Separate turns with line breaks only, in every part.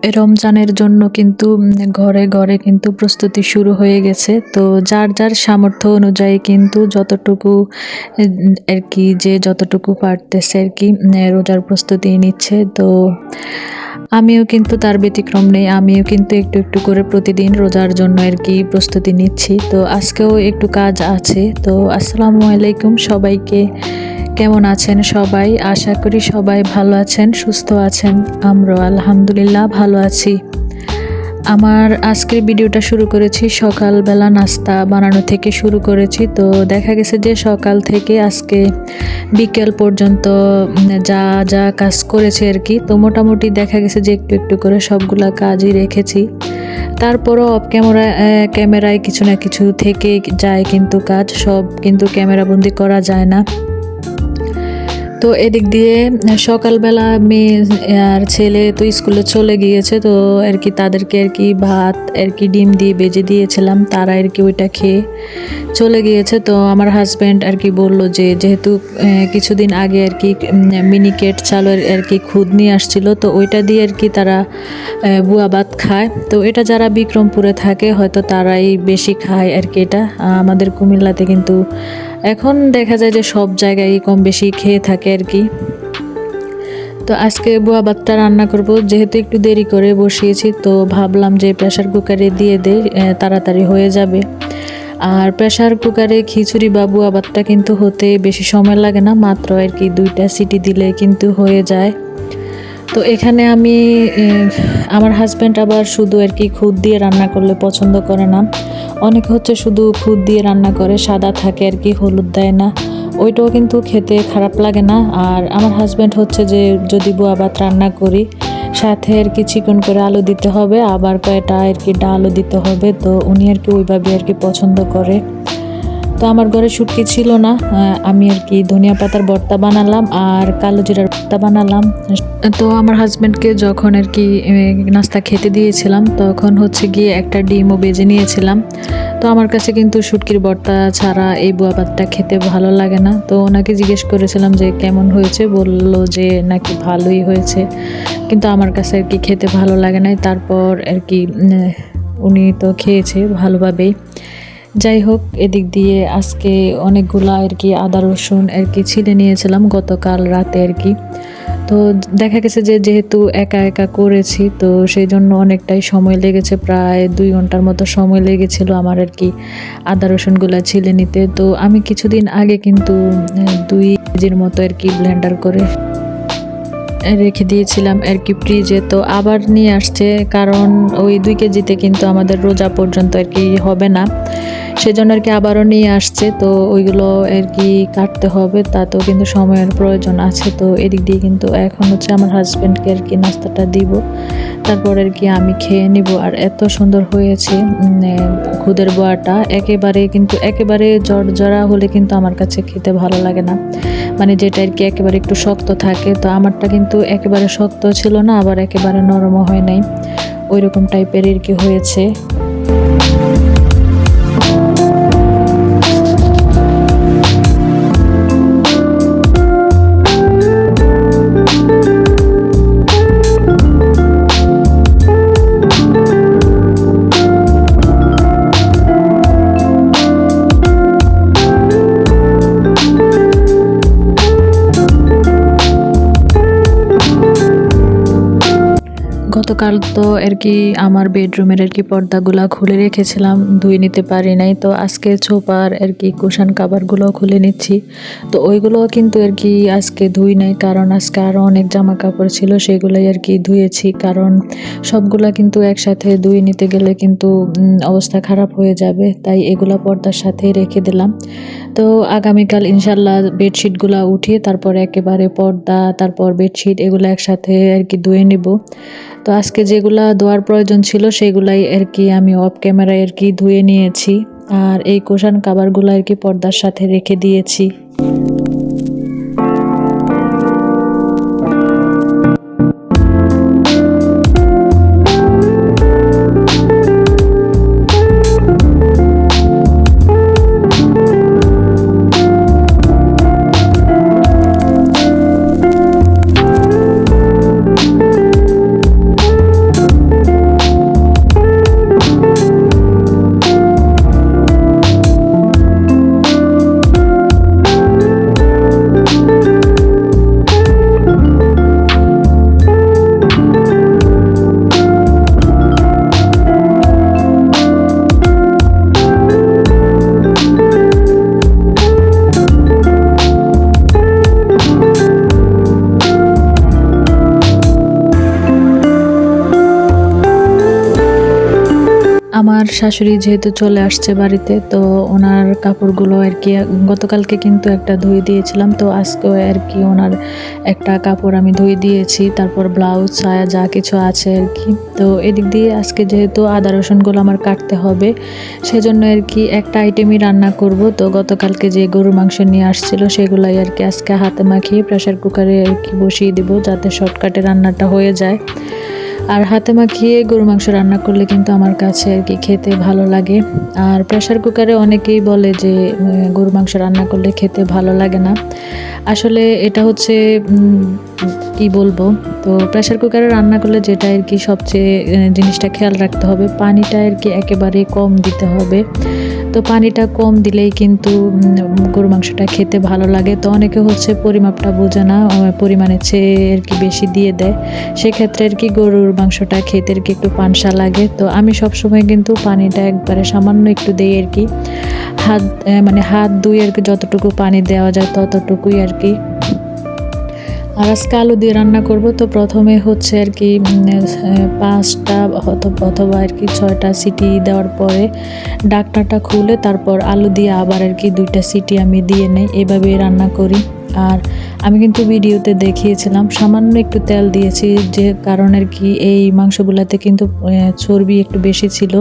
রমজানের জন্য কিন্তু ঘরে ঘরে কিন্তু প্রস্তুতি শুরু হয়ে গেছে। তো যার যার সামর্থ্য অনুযায়ী কিন্তু যতটুকু আর কি যে যতটুকু পারতেছে আর কি রোজার প্রস্তুতি নিচ্ছে। তো আমিও কিন্তু তার ব্যতিক্রম নেই। আমিও কিন্তু একটু একটু করে প্রতিদিন রোজার জন্য আর কি প্রস্তুতি নিচ্ছি। তো আজকেও একটু কাজ আছে। তো আসসালামু আলাইকুম সবাইকে। কেমন আছেন সবাই? আশা করি সবাই ভালো আছেন, সুস্থ আছেন। আমরাও আলহামদুলিল্লাহ ভালো আছি। আমার আজকের ভিডিওটা শুরু করেছি সকালবেলা নাস্তা বানানো থেকে শুরু করেছি। তো দেখা গেছে যে সকাল থেকে আজকে বিকেল পর্যন্ত যা যা কাজ করেছি আর কি। তো মোটামুটি দেখা গেছে যে একটু একটু করে সবগুলা কাজই রেখেছি। তারপরও অফ ক্যামেরায় কিছু না কিছু থেকে যায়, কিন্তু কাজ সব কিন্তু ক্যামেরাবন্দি করা যায় না। তো এদিক দিয়ে সকালবেলা মেয়ে আর ছেলে তো স্কুলে চলে গিয়েছে। তো আর কি তাদেরকে আর কি ভাত আর কি ডিম দিয়ে ভেজে দিয়েছিলাম, তারা আর কি ওইটা খেয়ে চলে গিয়েছে। তো আমার হাজব্যান্ড আর কি বলল যে যেহেতু কিছুদিন আগে আর কি মিনিকেট চালের আর কি খুদ নিয়ে আসছিল, তো ওইটা দিয়ে আর কি তারা বুয়া ভাত খায়। তো এটা যারা বিক্রমপুরে থাকে হয়তো তারাই বেশি খায় আর কি। এটা আমাদের কুমিল্লাতে কিন্তু এখন দেখা যায় যে সব জায়গায় কম বেশি খেয়ে থাকে আর কি। তো আজকে বুয়া ভাতটা রান্না করব, যেহেতু একটু দেরি করে বসিয়েছি তো ভাবলাম যে প্রেসার কুকারে দিয়ে দেই, তাড়াতাড়ি হয়ে যাবে। আর প্রেসার কুকারে খিচুড়ি বা বুয়া ভাতটা কিন্তু হতে বেশি সময় লাগে না, মাত্র আর কি 2টা সিটি দিলে কিন্তু হয়ে যায়। তো এখানে আমি আমার হাজব্যান্ড আবার শুধু আর কি খুদ দিয়ে রান্না করলে পছন্দ করে না। অনেকে হচ্ছে শুধু খুদ দিয়ে রান্না করে, সাদা থাকে আর কি, হলুদ দেয় না। ওইটাও কিন্তু খেতে খারাপ লাগে না। আর আমার হাজব্যান্ড হচ্ছে যে যদি বুয়া ভাত রান্না করি সাথে আর কি চিকন করে আলু দিতে হবে, আবার কয়টা আর কি ডালও দিতে হবে। তো উনি আর কি ওইভাবে আর কি পছন্দ করে। তো আমার ঘরে শুটকি ছিল না, আমি আর কি ধনিয়া পাতার ভর্তা বানালাম আর কালো জিরার ভর্তা বানালাম। তো আমার হাজব্যান্ডকে যখন আর কি নাস্তা খেতে দিয়েছিলাম তখন হচ্ছে গিয়ে একটা ডিমও বেজে নিয়েছিলাম। তো আমার কাছে কিন্তু শুটকির ভর্তা ছাড়া এই বুয়া ভাতটা খেতে ভালো লাগে না। তো ওনাকে জিজ্ঞেস করেছিলাম যে কেমন হয়েছে, বলল যে নাকি ভালোই হয়েছে, কিন্তু আমার কাছে আর কি খেতে ভালো লাগে নাই। তারপর আর কি উনি তো খেয়েছে ভালোভাবেই। যাই হোক, এদিক দিয়ে আজকে অনেকগুলা আর কি আদা রসুন আর কি ছিলে নিয়েছিলাম গতকাল রাতে আর কি। তো দেখা গেছে যে যেহেতু একা একা করেছি তো সেই জন্য অনেকটাই সময় লেগেছে, প্রায় 2 ঘন্টার মতো সময় লেগেছিল আমার আর কি আদা রসুনগুলা ছিলে নিতে। তো আমি কিছুদিন আগে কিন্তু 2 কেজির মতো আর কি ব্লেন্ডার করে রেখে দিয়েছিলাম আর কি ফ্রিজে। তো আবার নিয়ে আসছে, কারণ ওই 2 কেজিতে কিন্তু আমাদের রোজা পর্যন্ত আর কি হবে না, সেজন্য আর কি আবারও নিয়ে আসছে। তো ওইগুলো আর কি কাটতে হবে, তাতেও কিন্তু সময়ের প্রয়োজন আছে। তো এদিক দিয়ে কিন্তু এখন হচ্ছে আমার হাজব্যান্ডকে আর কি নাস্তাটা দিব, তারপর আর কি আমি খেয়ে নিব। আর এত সুন্দর হয়েছে খুদের বোয়াটা, একেবারে জড়জড়া হলে কিন্তু আমার কাছে খেতে ভালো লাগে না, মানে যেটা আর কি একেবারে একটু শক্ত থাকে। তো আমারটা কিন্তু একেবারে শক্ত ছিল না, আবার একেবারে নরমও হয় নাই, ওইরকম টাইপের আর কি হয়েছে। গতকাল তো আর কি আমার বেডরুমের আর কি পর্দাগুলো খুলে রেখেছিলাম, ধুয়ে নিতে পারি নাই। তো আজকে ছোপার আর কি কুশন কাভারগুলো খুলে নিচ্ছি। তো ওইগুলো কিন্তু আর কি আজকে ধুই নাই, কারণ আজকে আরও অনেক জামা কাপড় ছিল, সেগুলোই আর কি ধুয়েছি। কারণ সবগুলা কিন্তু একসাথে ধুয়ে নিতে গেলে কিন্তু অবস্থা খারাপ হয়ে যাবে, তাই এগুলা পর্দার সাথে রেখে দিলাম। তো আগামীকাল ইনশাল্লাহ বেডশিটগুলো উঠিয়ে তারপর একেবারে পর্দা তারপর বেডশিট এগুলো একসাথে আর কি ধুয়ে নিব। তো আজকে যেগুলা ধোয়ার প্রয়োজন ছিল সেগুলাই আর কি আমি অফ ক্যামেরায় আর কি ধুয়ে নিয়েছি, আর এই কুশন কাভারগুলো আর কি পর্দার সাথে রেখে দিয়েছি। আমার শাশুড়ি যেহেতু চলে আসছে বাড়িতে, তো ওনার কাপড়গুলো আর কি গতকালকে কিন্তু একটা ধুয়ে দিয়েছিলাম, তো আজকেও আর কি ওনার একটা কাপড় আমি ধুয়ে দিয়েছি, তারপর ব্লাউজ ছায়া যা কিছু আছে আর কি। তো এদিক দিয়ে আজকে যেহেতু আদা রসুনগুলো আমার কাটতে হবে, সেজন্য আর কি একটা আইটেমই রান্না করব। তো গতকালকে যে গরুর মাংস নিয়ে আসছিল সেগুলাই আর কি আজকে হাতে মাখিয়ে প্রেসার কুকারে আর কি বসিয়ে দিব, যাতে শর্টকাটে রান্নাটা হয়ে যায়। আর হাতে মাখিয়ে গরু মাংস রান্না করলে কিন্তু আমার কাছে আর কি খেতে ভালো লাগে। আর প্রেসার কুকারে অনেকেই বলে যে গরু মাংস রান্না করলে খেতে ভালো লাগে না। আসলে এটা হচ্ছে কি বলবো, তো প্রেসার কুকারে রান্না করলে যেটা আর কি সবচেয়ে জিনিসটা খেয়াল রাখতে হবে, পানিটা আর কি একেবারে কম দিতে হবে। তো পানিটা কম দিলেই কিন্তু গরু মাংসটা খেতে ভালো লাগে। তো অনেকে হচ্ছে পরিমাপটা বোঝে না, পরিমাণের চেয়ে আর কি বেশি দিয়ে দেয়, সেক্ষেত্রে আর কি গরুর মাংসটা খেতে আর কি একটু পানসা লাগে। তো আমি সবসময় কিন্তু পানিটা একবারে সামান্য একটু দিই আর কি, হাত ধুয়ে আর কি যতটুকু পানি দেওয়া যায় ততটুকুই আর কি। আর আজকে আলু দিয়ে রান্না করব। তো প্রথমে হচ্ছে আর কি 5টা অথবা আর কি 6টা সিটি দেওয়ার পরে ঢাকনাটা খুলে তারপর আলু দিয়ে আবার আর কি 2টা সিটি আমি দিয়ে নেই, এভাবে রান্না করি। আর আমি কিন্তু ভিডিওতে দেখিয়েছিলাম সামান্য একটু তেল দিয়েছি, যে কারণ আর কি এই মাংসগুলোতে কিন্তু চর্বি একটু বেশি ছিল,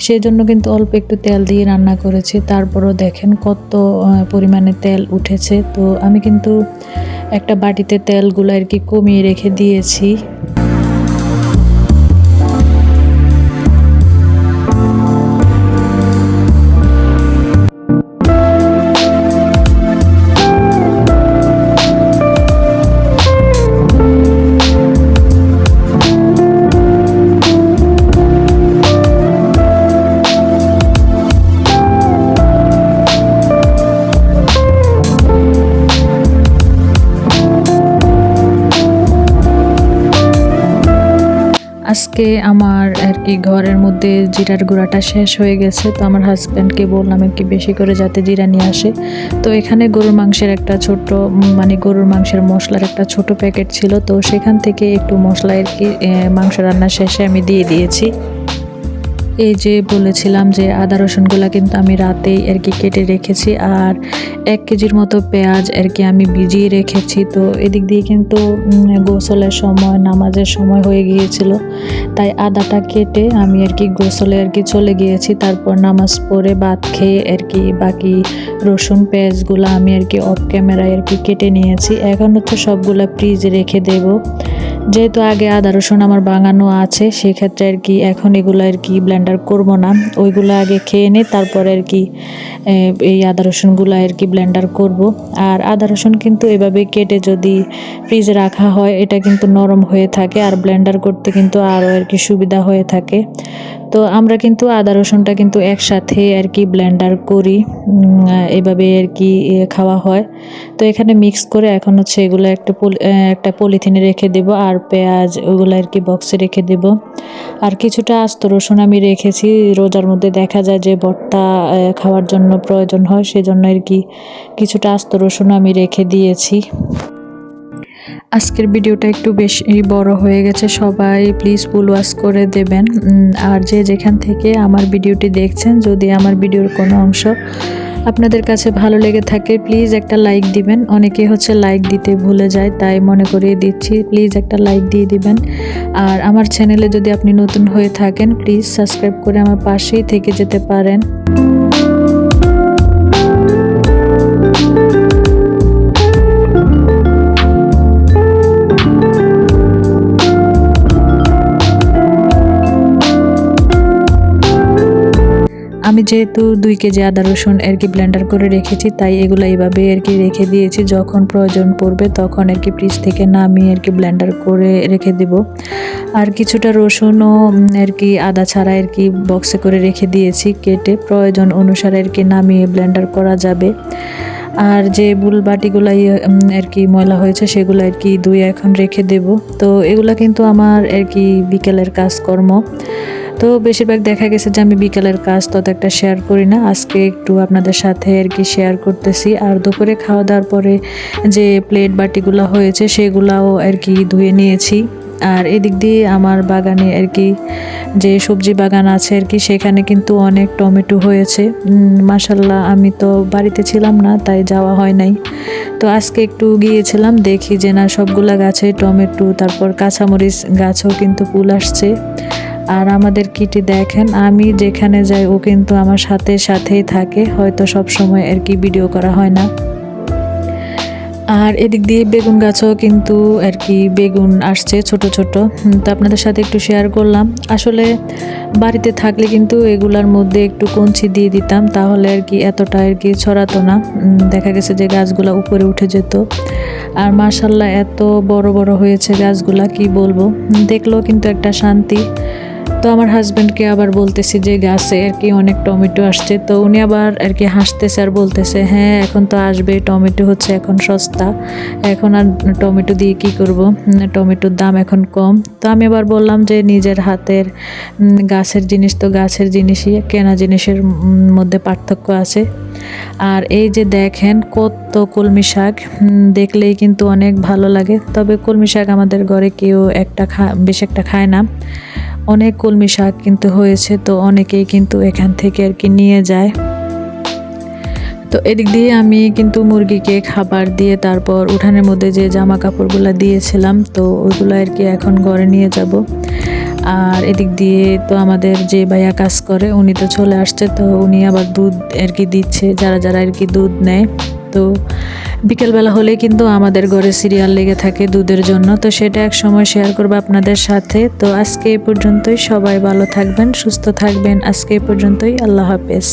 সেজন্য কিন্তু অল্প একটু তেল দিয়ে রান্না করেছি। তারপরও দেখেন কত পরিমাণে তেল উঠেছে। তো আমি কিন্তু একটা বাটিতে তেলগুলো আর কি কমিয়ে রেখে দিয়েছি। আজকে আমার আর কি ঘরের মধ্যে জিরার গুঁড়াটা শেষ হয়ে গেছে, তো আমার হাজব্যান্ডকে বললাম আর কি বেশি করে যাতে জিরা নিয়ে আসে। তো এখানে গরুর মাংসের একটা ছোট গরুর মাংসের মশলার একটা ছোট প্যাকেট ছিল, তো সেখান থেকে একটু মশলা আর কি মাংস রান্না শেষে আমি দিয়ে দিয়েছি। এই যে বলেছিলাম যে আদা রসুনগুলো কিন্তু আমি রাতেই আর কি কেটে রেখেছি, আর 1 কেজির মতো পেঁয়াজ আর কি আমি ভিজিয়ে রেখেছি। তো এদিক দিয়ে কিন্তু গোসলের সময়, নামাজের সময় হয়ে গিয়েছিল, তাই আদাটা কেটে আমি আর কি গোসলে আর কি চলে গিয়েছি। তারপর নামাজ পড়ে ভাত খেয়ে আর কি বাকি রসুন পেঁয়াজগুলো আমি আর কি অফ ক্যামেরায় আর কি কেটে নিয়েছি। এখন হচ্ছে সবগুলা ফ্রিজে রেখে দেব, যেহেতু আগে আদা রসুন আমার বাগানো আছে, সেক্ষেত্রে আর কি এখন এগুলো আর কি ব্লেন্ডার করব না, ওইগুলো আগে খেয়ে নিই, তারপরে আর কি এই আদা রসুনগুলো আর কি ব্লেন্ডার করব। আর আদা রসুন কিন্তু এভাবে কেটে যদি ফ্রিজে রাখা হয় এটা কিন্তু নরম হয়ে থাকে, আর ব্লেন্ডার করতে কিন্তু আরও আর কি সুবিধা হয়ে থাকে। তো আমরা কিন্তু আদা রসুনটা কিন্তু একসাথে আর কি ব্লেন্ডার করি, এভাবে আর কি খাওয়া হয়। তো এখানে মিক্স করে এখন হচ্ছে এগুলো একটা পলিথিনে রেখে দেব, আর পেঁয়াজ ওগুলো আর কি বক্সে রেখে দেব। আর কিছুটা আস্ত রসুন আমি রেখেছি, রোজার মধ্যে দেখা যায় যে ভর্তা খাওয়ার জন্য প্রয়োজন হয়, সেজন্য আর কি কিছুটা আস্ত রসুন আমি রেখে দিয়েছি। আজকের ভিডিওটা একটু বেশি বড় হয়ে গেছে, সবাই প্লিজ ফুল ওয়াচ করে দেবেন। আর যে যেখান থেকে আমার ভিডিওটি দেখছেন, যদি আমার ভিডিওর কোনো অংশ আপনাদের কাছে ভালো লেগে থাকে প্লিজ একটা লাইক দিবেন। অনেকে হচ্ছে লাইক দিতে ভুলে যায়, তাই মনে করিয়ে দিচ্ছি, প্লিজ একটা লাইক দিয়ে দিবেন। আর আমার চ্যানেলে যদি আপনি নতুন হয়ে থাকেন প্লিজ সাবস্ক্রাইব করে আমার পাশেই থেকে যেতে পারেন। আমি যেহেতু 2 কেজি আদা রসুন আর কি ব্লেন্ডার করে রেখেছি, তাই এগুলো এইভাবে আর কি রেখে দিয়েছি, যখন প্রয়োজন পড়বে তখন আর কি ফ্রিজ থেকে নামিয়ে আর কি ব্লেন্ডার করে রেখে দেব। আর কিছুটা রসুনও আর কি আদা ছাড়া আর কি বক্সে করে রেখে দিয়েছি কেটে, প্রয়োজন অনুসারে আর কি নামিয়ে ব্লেন্ডার করা যাবে। আর যে বাটিগুলো আর কি ময়লা হয়েছে সেগুলো আর কি ধুয়ে এখন রেখে দেব। তো এগুলো কিন্তু আমার আর কি বিকেলের কাজকর্ম। তো বেশিরভাগ দেখা গেছে যে আমি বিকেলের কাজ তত একটা শেয়ার করি না, আজকে একটু আপনাদের সাথে আর কি শেয়ার করতেছি। আর দুপুরে খাওয়া দাওয়ার পরে যে প্লেট বাটিগুলো হয়েছে সেগুলাও আর কি ধুয়ে নিয়েছি। আর এদিক দিয়ে আমার বাগানে আর কি যে সবজি বাগান আছে আর কি সেখানে কিন্তু অনেক টমেটো হয়েছে। মাশাল্লাহ, আমি তো বাড়িতে ছিলাম না তাই যাওয়া হয় নাই। তো আজকে একটু গিয়েছিলাম, দেখি যে না সবগুলা গাছে টমেটো, তারপর কাঁচামরিচ গাছও কিন্তু ফুল আসছে। আর আমাদের কিটি দেখেন, আমি যেখানে যাই ও কিন্তু আমার সাথে সাথেই থাকে, হয়তো সব সময় আর কি ভিডিও করা হয় না। আর এদিক দিয়ে বেগুন গাছও কিন্তু আর কি বেগুন আসছে ছোট ছোট, তো আপনাদের সাথে একটু শেয়ার করলাম। আসলে বাড়িতে থাকলে কিন্তু এগুলার মধ্যে একটু কঞ্চি দিয়ে দিতাম, তাহলে আর কি এতটা আর কি ছড়াতো না। দেখা গেছে যে গাছগুলা উপরে উঠে যেত। আর মাশাল্লাহ এত বড় বড় হয়েছে গাছগুলা, কি বলবো, দেখলেও কিন্তু একটা শান্তি। তো আমার হাজব্যান্ডকে আবার বলতেছি যে গাছে আর কি অনেক টমেটো আসছে, তো উনি আবার আর কি হাসতেছে আর বলতেছে হ্যাঁ এখন তো আসবে, টমেটো হচ্ছে এখন সস্তা, এখন আর টমেটো দিয়ে কি করব, টমেটোর দাম এখন কম। তো আমি আবার বললাম যে নিজের হাতের গাছের জিনিস তো গাছের জিনিসই, কেনা জিনিসের মধ্যে পার্থক্য আছে। আর এই যে দেখেন কত কলমি শাক, দেখলেই কিন্তু অনেক ভালো লাগে। তবে কলমি শাক আমাদের ঘরে কেউ বেশ একটা খায় না। অনেক কলমি শাক কিন্তু হয়েছে, তো অনেকেই কিন্তু এখান থেকে আর কি নিয়ে যায়। তো এদিক দিয়ে আমি কিন্তু মুরগিকে খাবার দিয়ে তারপর উঠানের মধ্যে যে জামা কাপড়গুলো দিয়েছিলাম, তো ওইগুলো আর কি এখন ঘরে নিয়ে যাব। আর এদিক দিয়ে তো আমাদের যে ভাইয়া কাজ করে উনি তো চলে আসছে, তো উনি আবার দুধ আর কি দিচ্ছে যারা যারা আর কি দুধ নেয়। তো বিকেলবেলা হলে কিন্তু আমাদের ঘরে সিরিয়াল লেগে থাকে দুধের জন্য, তো সেটা এক সময় শেয়ার করবো আপনাদের সাথে। তো আজকে এই পর্যন্তই, সবাই ভালো থাকবেন, সুস্থ থাকবেন। আজকে এই পর্যন্তই, আল্লাহ হাফেজ।